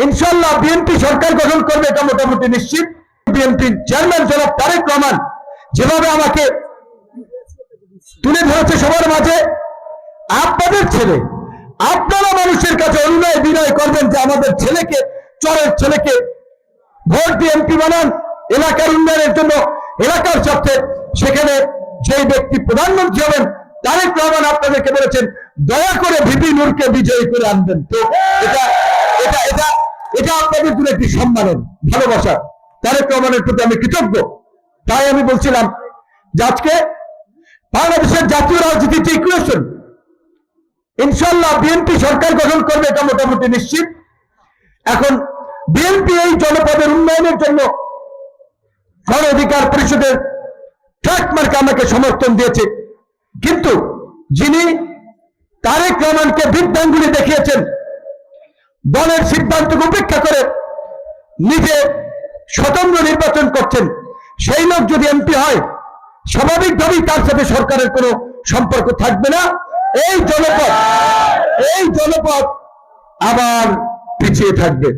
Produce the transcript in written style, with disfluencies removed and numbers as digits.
ইনশাআল্লাহ বিএনপি সরকার গঠন করবে, এটা মোটামুটি নিশ্চিত। বিএনপির চেয়ারম্যান জনাব তারেক রহমান যেভাবে আমাকে তুলে ধরেছে সবার মাঝে, আপনাদের ছেলে, আপনারা মানুষের কাছে অনুনয় বিনয় করবেন যে আমাদের ছেলেকে, চরের ছেলেকে ভোট দিয়ে এমপি বানান, এলাকার উন্নয়নের জন্য, এলাকার স্বার্থে। সেখানে যে ব্যক্তি প্রধানমন্ত্রী হবেন, তারেক রহমান আপনাদেরকে বলেছেন দয়া করে ভিপি নূরকে বিজয়ী করে আনবেন। তো এটা এটা এটা এটা আপনাদের জন্য একটি সম্মানের, ভালোবাসা। তারেক রহমানের প্রতি আমি কৃতজ্ঞ। তাই আমি বলছিলাম যে আজকে বাংলাদেশের জাতীয় রাজনীতির যে ইকুয়েশন, ইনশাআল্লাহ বিএনপি সরকার গঠন করবে, এটা মোটামুটি নিশ্চিত। এখন বিএনপি এই জনপদের উন্নয়নের জন্য গণ অধিকার পরিষদের ট্রাক মার্কা আমাকে সমর্থন দিয়েছে, কিন্তু যিনি তারেক রহমানকে বৃদ্ধাঙ্গুলি দেখিয়েছেন, দলের সিদ্ধান্তকে উপেক্ষা করে নিজে স্বতন্ত্র নির্বাচন করছেন, সেই লোক যদি এমপি হয়, স্বাভাবিকভাবেই তার সাথে সরকারের কোনো সম্পর্ক থাকবে না। এই জনপদ আবার পিছিয়ে থাকবে।